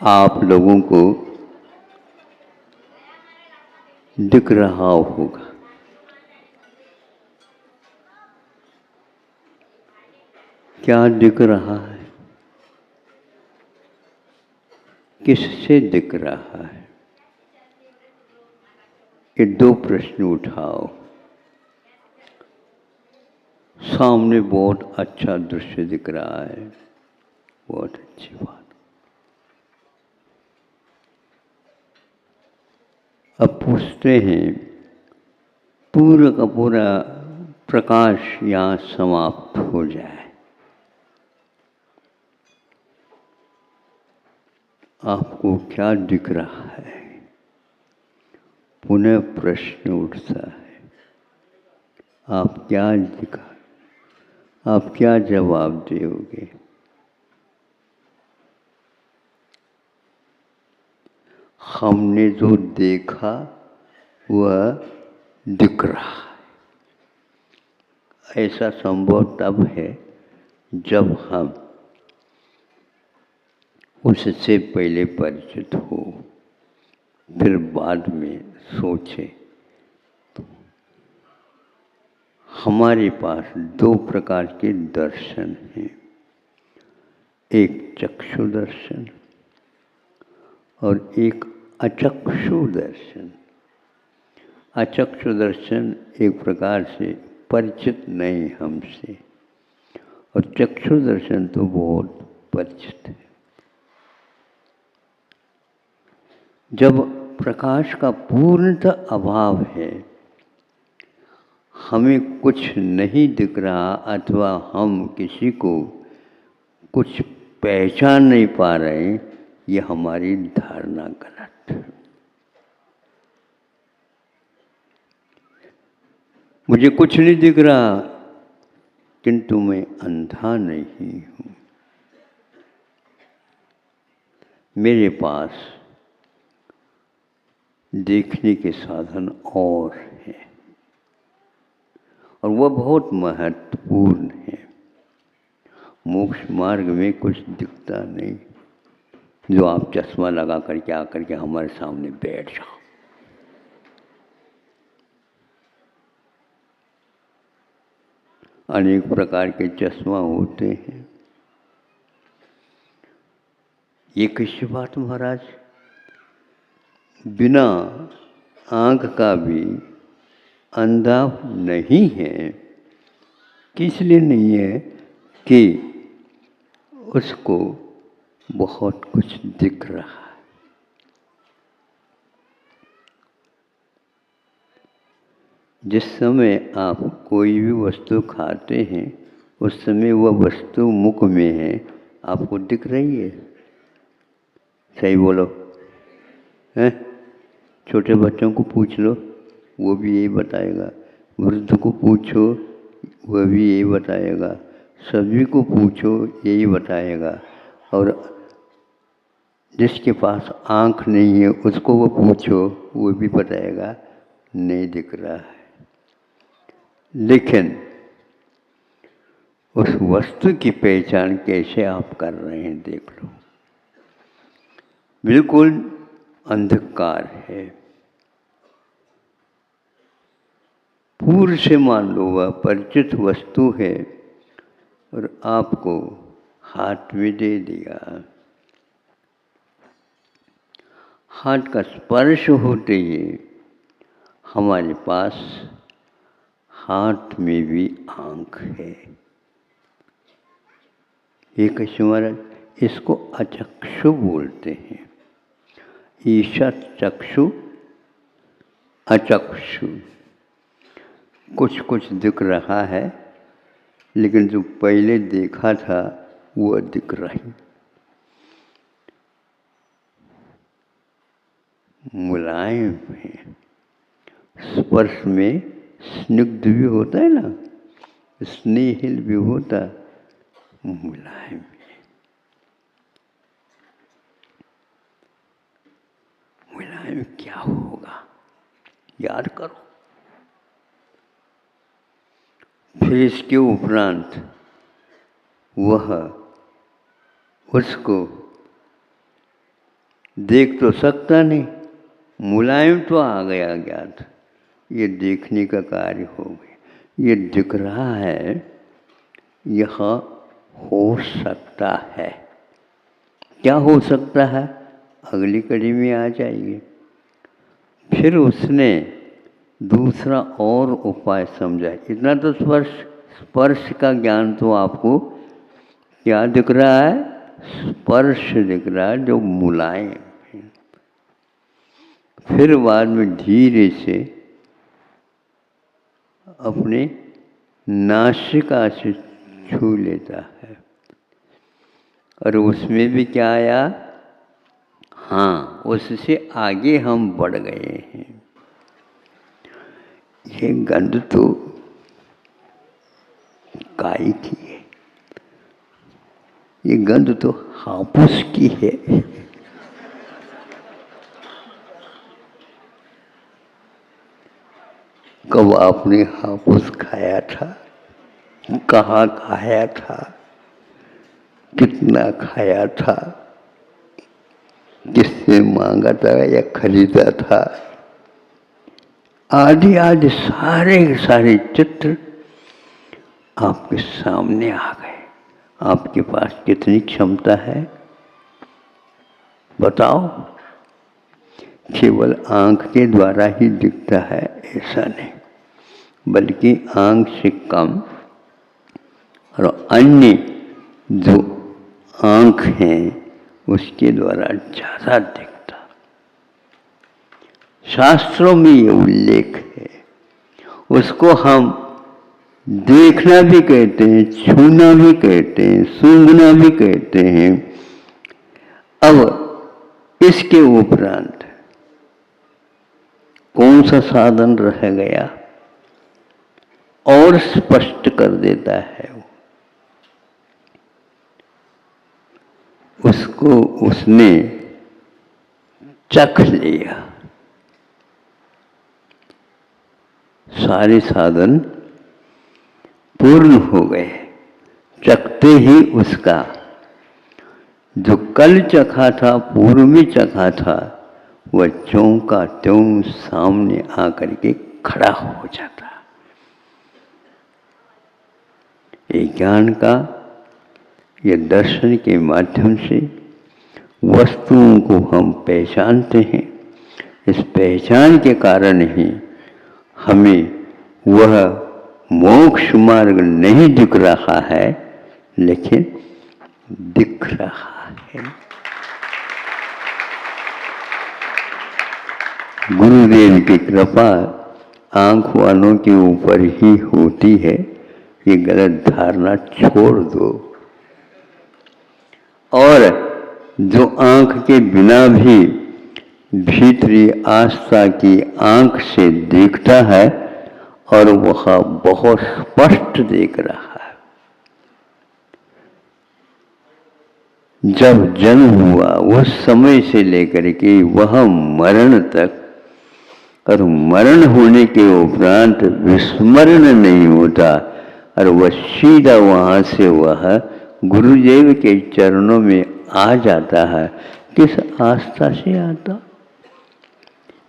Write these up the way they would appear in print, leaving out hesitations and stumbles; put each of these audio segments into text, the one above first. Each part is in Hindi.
आप लोगों को दिख रहा होगा। क्या दिख रहा है? किससे दिख रहा है? ये दो प्रश्न उठाओ। सामने बहुत अच्छा दृश्य दिख रहा है, बहुत अच्छी बात। अब पूछते हैं, पूरा का पूरा प्रकाश यहाँ समाप्त हो जाए, आपको क्या दिख रहा है? पुनः प्रश्न उठता है, आप क्या दिखा, आप क्या जवाब दोगे? हमने जो देखा वह दिख रहा है। ऐसा संभव तब है जब हम उससे पहले परिचित हो, फिर बाद में सोचें। तो हमारे पास दो प्रकार के दर्शन हैं, एक चक्षु दर्शन और एक अचक्षु दर्शन। अचक्षु दर्शन एक प्रकार से परिचित नहीं हमसे, और चक्षु दर्शन तो बहुत परिचित है। जब प्रकाश का पूर्णतः अभाव है, हमें कुछ नहीं दिख रहा अथवा हम किसी को कुछ पहचान नहीं पा रहे, ये हमारी धारणा गलत है। मुझे कुछ नहीं दिख रहा, किंतु मैं अंधा नहीं हूँ। मेरे पास देखने के साधन और हैं, और वह बहुत महत्वपूर्ण है। मोक्ष मार्ग में कुछ दिखता नहीं, जो आप चश्मा लगा करके आकर के हमारे सामने बैठ जाओ। अनेक प्रकार के चश्मा होते हैं। ये कैसी बात महाराज? बिना आँख का भी अंधा नहीं है। किस लिए नहीं है? कि उसको बहुत कुछ दिख रहा है। जिस समय आप कोई भी वस्तु खाते हैं, उस समय वह वस्तु मुख में है, आपको दिख रही है। सही बोलो, हैं? छोटे बच्चों को पूछ लो, वो भी यही बताएगा। वृद्ध को पूछो, वह भी यही बताएगा। सभी को पूछो, यही बताएगा। और जिसके पास आँख नहीं है, उसको वो पूछो, वो भी बताएगा नहीं दिख रहा है। लेकिन उस वस्तु की पहचान कैसे आप कर रहे हैं, देख लो। बिल्कुल अंधकार है। पूर्व से मान लो वह परिचित वस्तु है और आपको हाथ में दे दिया। हाथ का स्पर्श होते ही हमारे पास हाथ में भी आँख है। ये कैसे महाराज? इसको अचक्षु बोलते हैं। ईशत चक्षु अचक्षु। कुछ कुछ दिख रहा है, लेकिन जो पहले देखा था वो दिख रही। मुलायम है। स्पर्श में स्निग्ध भी होता है ना, स्नेहिल भी होता, मुलायम है। मुलायम क्या होगा, याद करो। फिर इसके उपरांत वह उसको देख तो सकता नहीं, मुलायम तो आ गया ज्ञात, ये देखने का कार्य हो गया। ये दिख रहा है, यह हो सकता है। क्या हो सकता है, अगली कड़ी में आ जाइए। फिर उसने दूसरा और उपाय समझा। इतना तो स्पर्श का ज्ञान तो आपको क्या दिख रहा है, स्पर्श दिख रहा है जो मुलायम है। फिर बाद में धीरे से अपने नासिका से छू लेता है, और उसमें भी क्या आया, हाँ, उससे आगे हम बढ़ गए हैं। ये गंध तो काय की है, ये गंध तो हापुस की है। कब आपने हापुस खाया था, कहाँ खाया था, कितना खाया था, किससे मांगा था या खरीदा था, आदि आदि सारे सारे चित्र आपके सामने आ गए। आपके पास कितनी क्षमता है बताओ। केवल आंख के द्वारा ही दिखता है ऐसा नहीं, बल्कि आंख से कम और अन्य जो आंख हैं उसके द्वारा ज़्यादा दिखता। शास्त्रों में ये उल्लेख है। उसको हम देखना भी कहते हैं, छूना भी कहते हैं, सूंघना भी कहते हैं। अब इसके उपरांत कौन सा साधन रह गया, और स्पष्ट कर देता है। उसको उसने चख लिया, सारे साधन पूर्ण हो गए। चखते ही उसका जो कल चखा था, पूर्व में चखा था, वह त्यों का त्यों सामने आकर के खड़ा हो जाता। ये ज्ञान का, ये दर्शन के माध्यम से वस्तुओं को हम पहचानते हैं। इस पहचान के कारण ही हमें वह मोक्ष मार्ग नहीं दिख रहा है, लेकिन दिख रहा है। गुरुदेव की कृपा आंख वालों के ऊपर ही होती है। ये गलत धारणा छोड़ दो। और जो आंख के बिना भी भीतरी आस्था की आंख से देखता है, और वह बहुत स्पष्ट देख रहा है। जब जन्म हुआ उस समय से लेकर के वह मरण तक, और मरण होने के उपरांत विस्मरण नहीं होता, और वह सीधा वहाँ से वह गुरुदेव के चरणों में आ जाता है। किस आस्था से आता,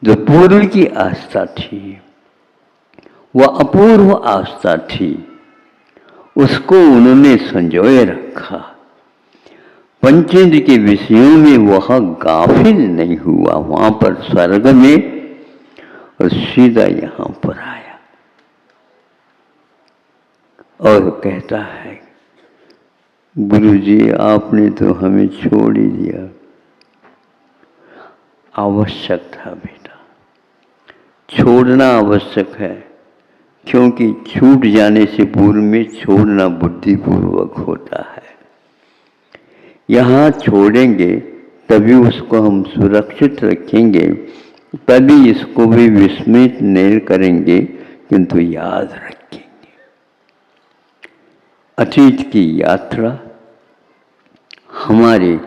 जो पूर्व की आस्था थी, वह अपूर्व आस्था थी, उसको उन्होंने संजोए रखा। पंचेंद्र के विषयों में वह गाफिल नहीं हुआ, वहां पर स्वर्ग में, और सीधा यहाँ पर आया और कहता है, गुरुजी आपने तो हमें छोड़ ही दिया। आवश्यक था बेटा, छोड़ना आवश्यक है, क्योंकि छूट जाने से पूर्व में छोड़ना बुद्धिपूर्वक होता है। यहाँ छोड़ेंगे तभी उसको हम सुरक्षित रखेंगे, तभी इसको भी विस्मृत नहीं करेंगे, किंतु याद रखेंगे। अतीत की यात्रा हमारे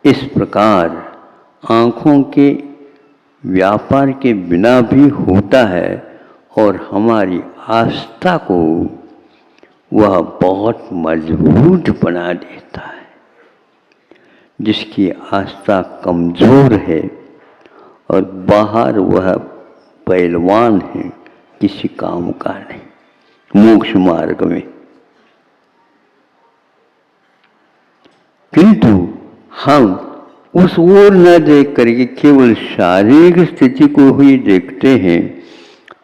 इस प्रकार आँखों के व्यापार के बिना भी होता है, और हमारी आस्था को वह बहुत मजबूत बना देता है। जिसकी आस्था कमज़ोर है और बाहर वह पहलवान है, किसी काम का नहीं मोक्ष मार्ग में। किंतु हम उस ओर न देख करके केवल शारीरिक स्थिति को ही देखते हैं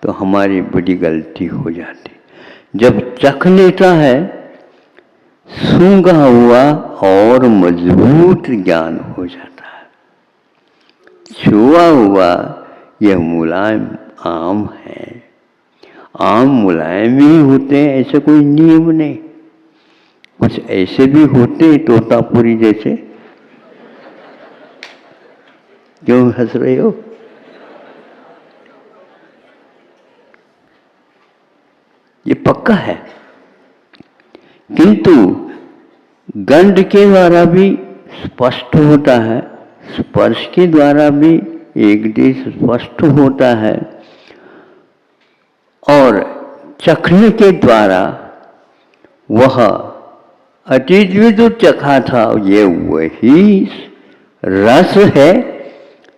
तो हमारी बड़ी गलती हो जाती। जब चख लेता है सूंघा हुआ और मजबूत ज्ञान हो जाता है। छुआ हुआ यह मुलायम आम है। आम मुलायम ही होते हैं, ऐसा कोई नियम नहीं। कुछ ऐसे भी होते हैं तोतापुरी जैसे। क्यों हंस रहे हो? ये पक्का है। किंतु गंध के द्वारा भी स्पष्ट होता है, स्पर्श के द्वारा भी एक देश स्पष्ट होता है और चखने के द्वारा वह अतीत में जो चखा था ये वही रस है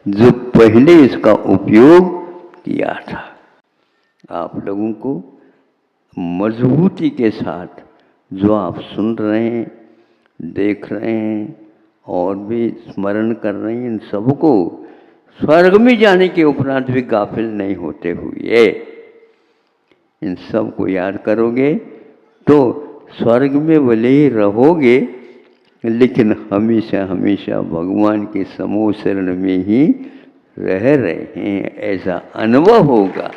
जो पहले इसका उपयोग किया था। आप लोगों को मजबूती के साथ जो आप सुन रहे हैं, देख रहे हैं और भी स्मरण कर रहे हैं, इन सबको स्वर्ग में जाने के उपरांत भी गाफिल नहीं होते हुए इन सब को याद करोगे तो स्वर्ग में भले ही रहोगे लेकिन हमेशा हमेशा भगवान के समूह शरण में ही रह रहे हैं, ऐसा अनुभव होगा।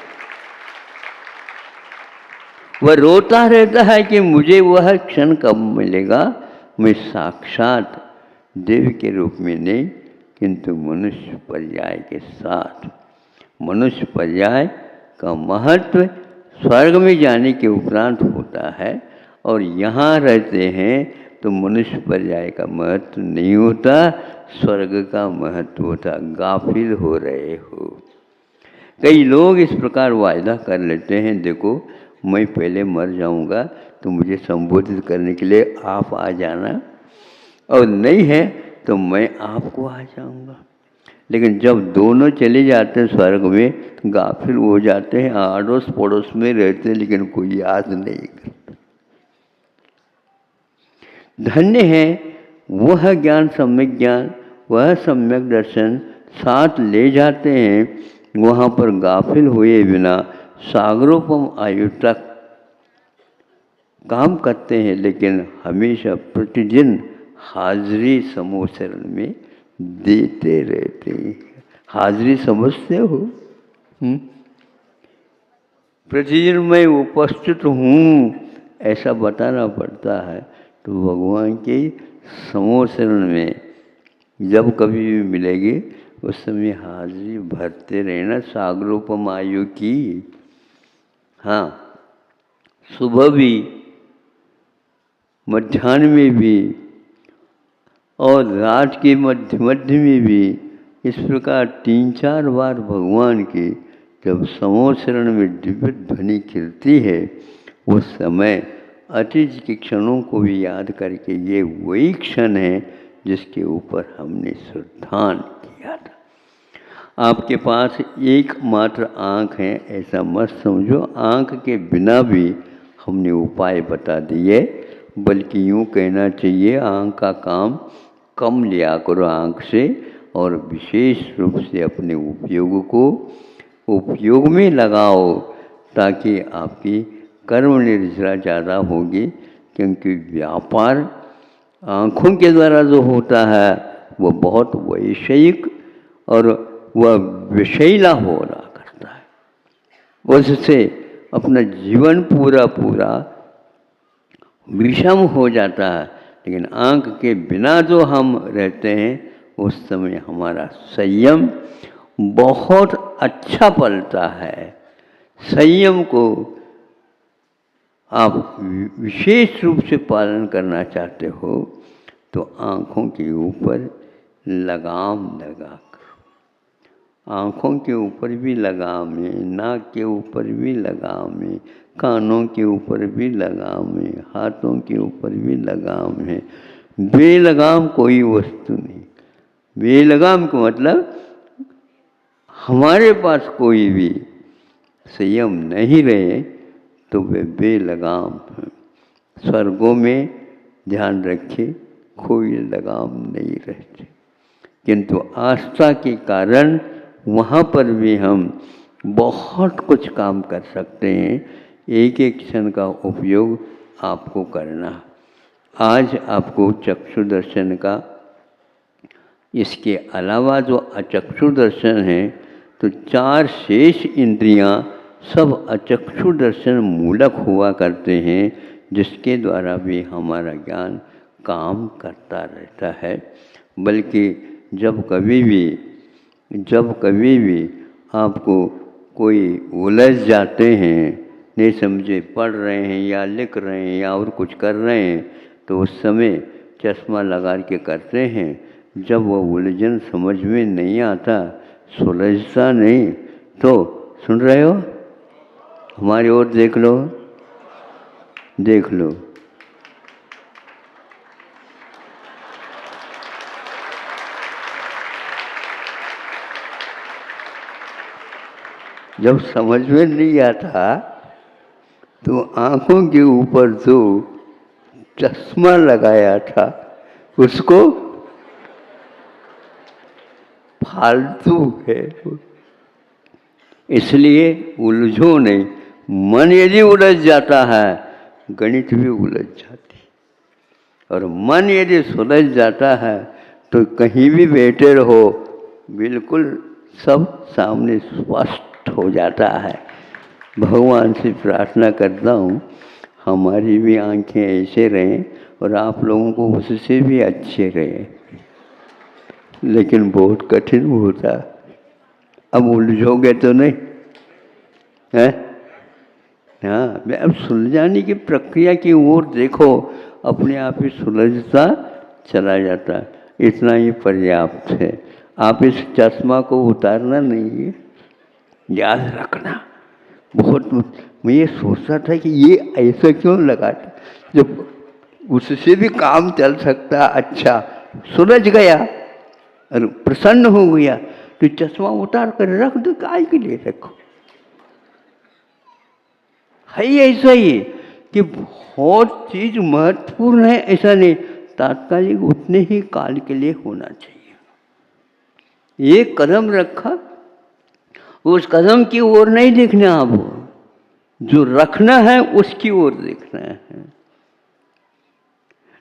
वह रोता रहता है कि मुझे वह क्षण कब मिलेगा। मैं साक्षात देव के रूप में नहीं किंतु मनुष्य पर्याय के साथ। मनुष्य पर्याय का महत्व स्वर्ग में जाने के उपरांत होता है और यहाँ रहते हैं तो मनुष्य पर्याय का महत्व नहीं होता, स्वर्ग का महत्व होता। गाफिल हो रहे हो। कई लोग इस प्रकार वायदा कर लेते हैं, देखो मैं पहले मर जाऊंगा तो मुझे संबोधित करने के लिए आप आ जाना, और नहीं है तो मैं आपको आ जाऊंगा। लेकिन जब दोनों चले जाते हैं स्वर्ग में तो गाफिल हो जाते हैं, आड़ोस पड़ोस में रहते हैं लेकिन कोई याद नहीं करता। धन्य है वह ज्ञान, सम्यक ज्ञान, वह सम्यक दर्शन साथ ले जाते हैं। वहाँ पर गाफिल हुए बिना सागरोपम आयु तक काम करते हैं लेकिन हमेशा प्रतिदिन हाजिरी समूह शरण में देते रहते हैं। हाजिरी समझते हो? प्रतिदिन मैं उपस्थित हूँ ऐसा बताना पड़ता है। तो भगवान के समूह शरण में जब कभी भी मिलेगी उस समय हाजिरी भरते रहना सागरोपम आयु की। हाँ, सुबह भी, मध्याह्न में भी और रात के मध्य में भी इस प्रकार 3-4 बार भगवान की जब समूह शरण में दिव्य ध्वनि खिलती है उस समय अतीत के क्षणों को भी याद करके ये वही क्षण है जिसके ऊपर हमने श्रद्धान किया था। आपके पास एकमात्र आँख है ऐसा मत समझो। आँख के बिना भी हमने उपाय बता दिए, बल्कि यूँ कहना चाहिए आँख का काम कम लिया करो आँख से, और विशेष रूप से अपने उपयोग में लगाओ ताकि आपकी कर्म निर्जरा ज़्यादा होगी। क्योंकि व्यापार आँखों के द्वारा जो होता है वो बहुत वैषयिक और वह विषैला हो रहा करता है। उससे अपना जीवन पूरा विषम हो जाता है। लेकिन आँख के बिना जो हम रहते हैं उस समय हमारा संयम बहुत अच्छा पलता है। संयम को आप विशेष रूप से पालन करना चाहते हो तो आँखों के ऊपर लगाम लगा करो। आँखों के ऊपर भी लगाम है, नाक के ऊपर भी लगाम है, कानों के ऊपर भी लगाम है, हाथों के ऊपर भी लगाम है। बेलगाम कोई वस्तु नहीं। बेलगाम का मतलब हमारे पास कोई भी संयम नहीं रहे तो वे बेलगाम हैं। स्वर्गों में ध्यान रखिए कोई लगाम नहीं रहते, किंतु आस्था के कारण वहाँ पर भी हम बहुत कुछ काम कर सकते हैं। एक एक क्षण का उपयोग आपको करना। आज आपको चक्षु दर्शन का, इसके अलावा जो अचक्षु दर्शन है, तो 4 शेष इंद्रियां सब अचक्षु दर्शन मूलक हुआ करते हैं, जिसके द्वारा भी हमारा ज्ञान काम करता रहता है। बल्कि जब कभी भी आपको कोई उलझ जाते हैं, नहीं समझे, पढ़ रहे हैं या लिख रहे हैं या और कुछ कर रहे हैं, तो उस समय चश्मा लगा के करते हैं। जब वो उलझन समझ में नहीं आता, सुलझता नहीं, तो सुन रहे हो, हमारी ओर देख लो, देख लो। जब समझ में नहीं आता तो आंखों के ऊपर जो चश्मा लगाया था उसको फालतू है। इसलिए उलझो नहीं। मन यदि उलझ जाता है, गणित भी उलझ जाती, और मन यदि सुलझ जाता है तो कहीं भी बैठे रहो, बिल्कुल सब सामने स्पष्ट हो जाता है। भगवान से प्रार्थना करता हूँ हमारी भी आंखें ऐसे रहें और आप लोगों को उससे भी अच्छे रहें, लेकिन बहुत कठिन होता। अब उलझोगे तो नहीं है? हाँ, मैं अब सुलझाने की प्रक्रिया की ओर देखो, अपने आप ही सुलझता चला जाता। इतना ही पर्याप्त है। आप इस चश्मा को उतारना नहीं है, याद रखना। बहुत मैं ये सोचता था कि ये ऐसा क्यों लगाता, जब उससे भी काम चल सकता। अच्छा, सुलझ गया और प्रसन्न हो गया तो चश्मा उतार कर रख दो, काय के लिए रखो। है ऐसा ही कि बहुत चीज महत्वपूर्ण है, ऐसा नहीं, तात्कालिक उतने ही काल के लिए होना चाहिए। एक कदम रखा, उस कदम की ओर नहीं देखना, अब जो रखना है उसकी ओर देखना है।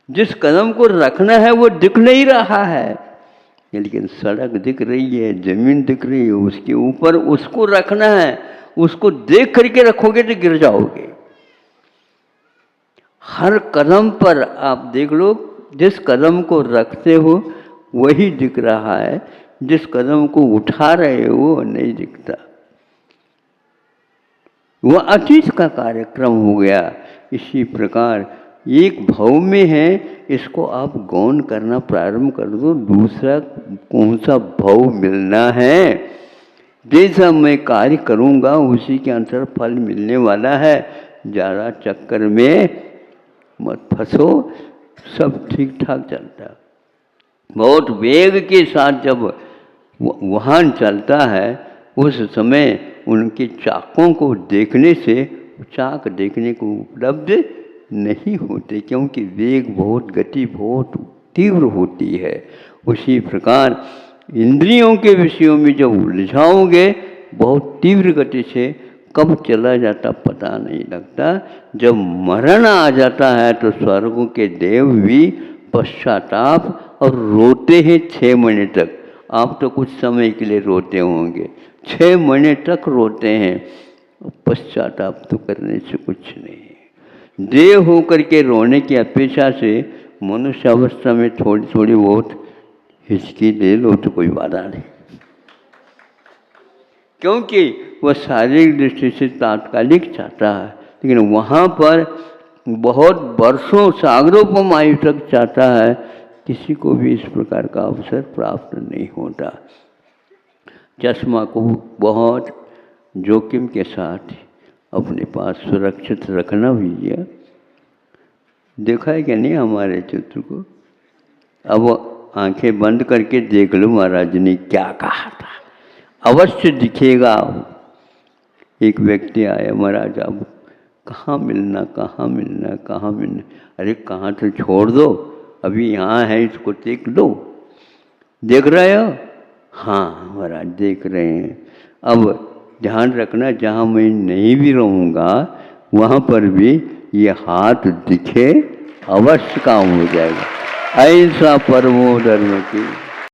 जिस कदम को रखना है वो दिख नहीं रहा है, लेकिन सड़क दिख रही है, जमीन दिख रही है, उसके ऊपर उसको रखना है। उसको देख करके रखोगे तो गिर जाओगे। हर कदम पर आप देख लो, जिस कदम को रखते हो वही दिख रहा है, जिस कदम को उठा रहे हो वो नहीं दिखता। वह अतीत का कार्यक्रम हो गया। इसी प्रकार एक भाव में है, इसको आप गौन करना प्रारंभ कर दो। दूसरा कौन सा भाव मिलना है, जैसा मैं कार्य करूँगा उसी के अनुसार फल मिलने वाला है। ज़्यादा चक्कर में मत फंसो, सब ठीक ठाक चलता। बहुत वेग के साथ जब वाहन चलता है, उस समय उनके चाकों को देखने से चाक देखने को उपलब्ध नहीं होते, क्योंकि वेग बहुत, गति बहुत तीव्र होती है। उसी प्रकार इंद्रियों के विषयों में जब उलझाओगे, बहुत तीव्र गति से कब चला जाता पता नहीं लगता। जब मरण आ जाता है तो स्वर्गों के देव भी पश्चाताप और रोते हैं 6 महीने तक। आप तो कुछ समय के लिए रोते होंगे, 6 महीने तक रोते हैं। पश्चाताप तो करने से कुछ नहीं है। देव होकर के रोने की अपेक्षा से मनुष्य अवस्था में थोड़ी थोड़ी बहुत हिचकी ले लो तो कोई बाधा नहीं, क्योंकि वह शारीरिक दृष्टि से तात्कालिक चाहता है, लेकिन वहाँ पर बहुत वर्षों सागरोपम आयु तक चाहता है। किसी को भी इस प्रकार का अवसर प्राप्त नहीं होता। चश्मा को बहुत जोखिम के साथ अपने पास सुरक्षित रखना भी है। देखा है क्या नहीं हमारे चित्र को? अब आंखें बंद करके देख लो महाराज ने क्या कहा था, अवश्य दिखेगा। एक व्यक्ति आया, महाराज अब कहाँ मिलना, कहाँ मिलना, कहाँ मिलना। अरे कहाँ तो छोड़ दो, अभी यहाँ है, इसको देख लो। देख रहे हो? हाँ महाराज देख रहे हैं। अब ध्यान रखना, जहाँ मैं नहीं भी रहूँगा वहाँ पर भी ये हाथ दिखे, अवश्य काम हो जाएगा। ऐसा परमो धर्म की